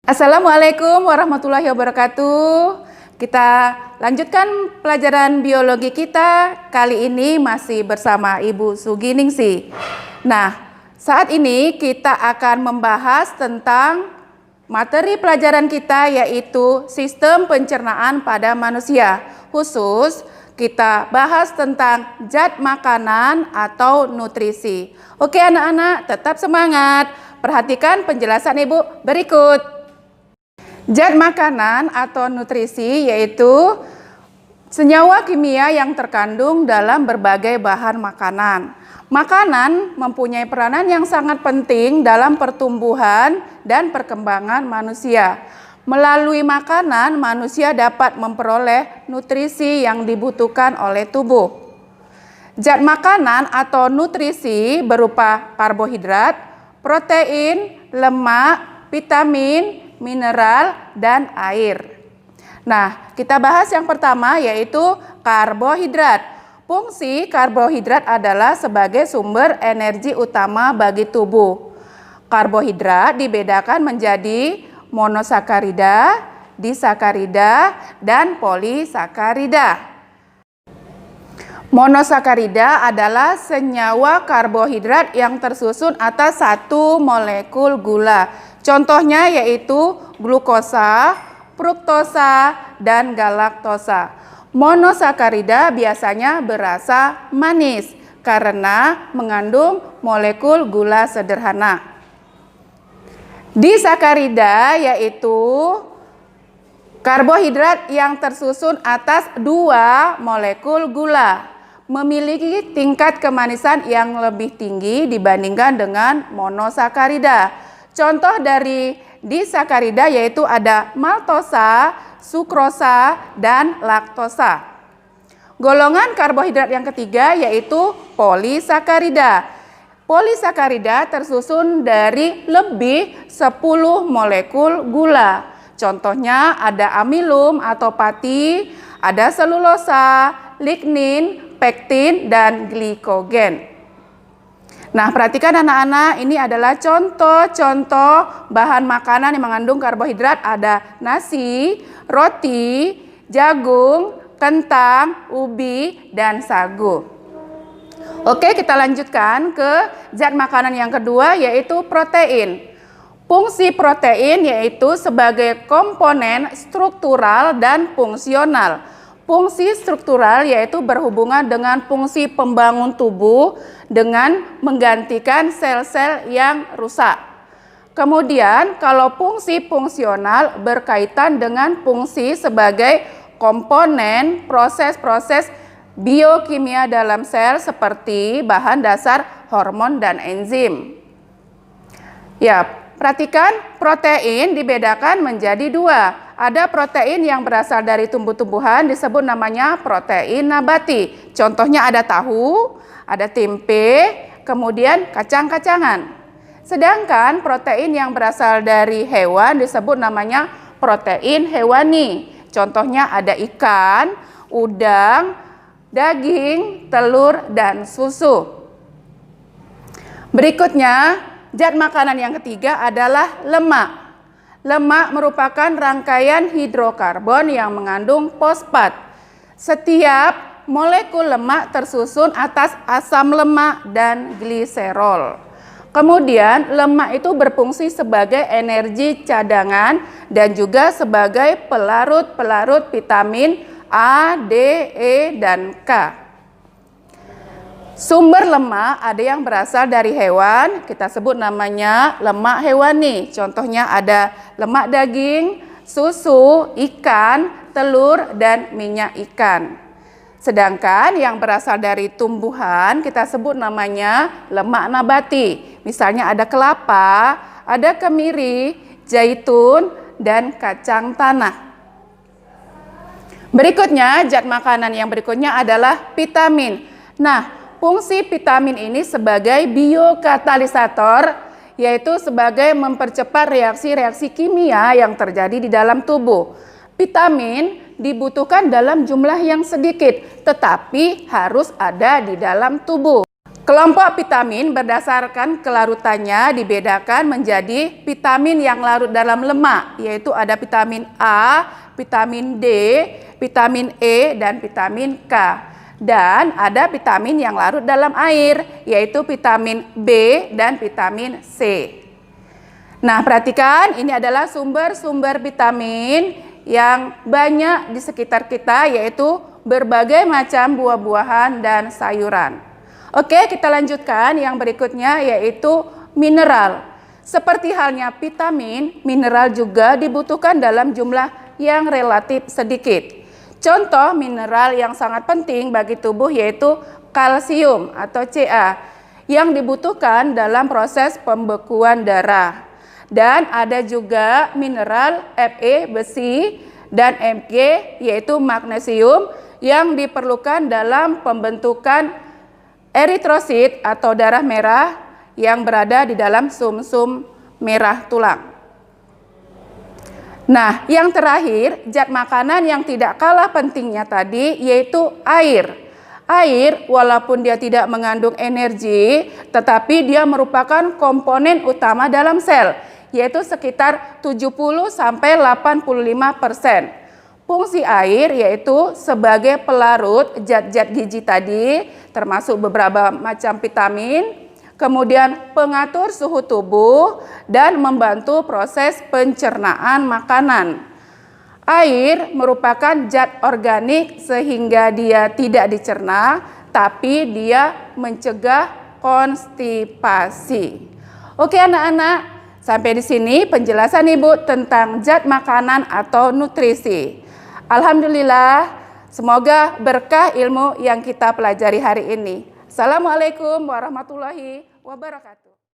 Assalamualaikum warahmatullahi wabarakatuh. Kita lanjutkan pelajaran biologi kita. Kali ini masih bersama Ibu Suginingsih. Nah, saat ini kita akan membahas tentang materi pelajaran kita, yaitu sistem pencernaan pada manusia. Khusus kita bahas tentang zat makanan atau nutrisi. Oke anak-anak, tetap semangat. Perhatikan penjelasan Ibu berikut. Zat makanan atau nutrisi yaitu senyawa kimia yang terkandung dalam berbagai bahan makanan. Makanan mempunyai peranan yang sangat penting dalam pertumbuhan dan perkembangan manusia. Melalui makanan, manusia dapat memperoleh nutrisi yang dibutuhkan oleh tubuh. Zat makanan atau nutrisi berupa karbohidrat, protein, lemak, vitamin, mineral, dan air. Nah, kita bahas yang pertama yaitu karbohidrat. Fungsi karbohidrat adalah sebagai sumber energi utama bagi tubuh. Karbohidrat dibedakan menjadi monosakarida, disakarida, dan polisakarida. Monosakarida adalah senyawa karbohidrat yang tersusun atas satu molekul gula. Contohnya yaitu glukosa, fruktosa, dan galaktosa. Monosakarida biasanya berasa manis karena mengandung molekul gula sederhana. Disakarida yaitu karbohidrat yang tersusun atas dua molekul gula, memiliki tingkat kemanisan yang lebih tinggi dibandingkan dengan monosakarida. Contoh dari disakarida yaitu ada maltosa, sukrosa, dan laktosa. Golongan karbohidrat yang ketiga yaitu polisakarida. Polisakarida tersusun dari lebih 10 molekul gula. Contohnya ada amilum atau pati, ada selulosa, lignin, pektin, dan glikogen. Nah, perhatikan anak-anak, ini adalah contoh-contoh bahan makanan yang mengandung karbohidrat. Ada nasi, roti, jagung, kentang, ubi, dan sagu. Oke, kita lanjutkan ke zat makanan yang kedua yaitu protein. Fungsi protein yaitu sebagai komponen struktural dan fungsional. Fungsi struktural yaitu berhubungan dengan fungsi pembangun tubuh dengan menggantikan sel-sel yang rusak. Kemudian kalau fungsi fungsional berkaitan dengan fungsi sebagai komponen proses-proses biokimia dalam sel seperti bahan dasar hormon dan enzim. Ya, perhatikan protein dibedakan menjadi dua. Ada protein yang berasal dari tumbuh-tumbuhan disebut namanya protein nabati. Contohnya ada tahu, ada tempe, kemudian kacang-kacangan. Sedangkan protein yang berasal dari hewan disebut namanya protein hewani. Contohnya ada ikan, udang, daging, telur, dan susu. Berikutnya, zat makanan yang ketiga adalah lemak. Lemak merupakan rangkaian hidrokarbon yang mengandung fosfat. Setiap molekul lemak tersusun atas asam lemak dan gliserol. Kemudian lemak itu berfungsi sebagai energi cadangan dan juga sebagai pelarut-pelarut vitamin A, D, E, dan K. Sumber lemak ada yang berasal dari hewan, kita sebut namanya lemak hewani. Contohnya ada lemak daging, susu, ikan, telur, dan minyak ikan. Sedangkan yang berasal dari tumbuhan kita sebut namanya lemak nabati. Misalnya ada kelapa, ada kemiri, zaitun, dan kacang tanah. Berikutnya, zat makanan yang berikutnya adalah vitamin. Nah, fungsi vitamin ini sebagai biokatalisator, yaitu sebagai mempercepat reaksi-reaksi kimia yang terjadi di dalam tubuh. Vitamin dibutuhkan dalam jumlah yang sedikit, tetapi harus ada di dalam tubuh. Kelompok vitamin berdasarkan kelarutannya dibedakan menjadi vitamin yang larut dalam lemak, yaitu ada vitamin A, vitamin D, vitamin E, dan vitamin K. Dan ada vitamin yang larut dalam air, yaitu vitamin B dan vitamin C. Nah, perhatikan, ini adalah sumber-sumber vitamin yang banyak di sekitar kita, yaitu berbagai macam buah-buahan dan sayuran. Oke, kita lanjutkan yang berikutnya, yaitu mineral. Seperti halnya vitamin, mineral juga dibutuhkan dalam jumlah yang relatif sedikit. Contoh mineral yang sangat penting bagi tubuh yaitu kalsium atau Ca yang dibutuhkan dalam proses pembekuan darah. Dan ada juga mineral Fe, besi, dan Mg, yaitu magnesium yang diperlukan dalam pembentukan eritrosit atau darah merah yang berada di dalam sumsum merah tulang. Nah, yang terakhir, zat makanan yang tidak kalah pentingnya tadi yaitu air. Air walaupun dia tidak mengandung energi, tetapi dia merupakan komponen utama dalam sel, yaitu sekitar 70–85%. Fungsi air yaitu sebagai pelarut zat-zat gizi tadi, termasuk beberapa macam vitamin, kemudian pengatur suhu tubuh, dan membantu proses pencernaan makanan. Air merupakan zat organik sehingga dia tidak dicerna, tapi dia mencegah konstipasi. Oke anak-anak, sampai di sini penjelasan Ibu tentang zat makanan atau nutrisi. Alhamdulillah, semoga berkah ilmu yang kita pelajari hari ini. Assalamualaikum warahmatullahi wabarakatuh.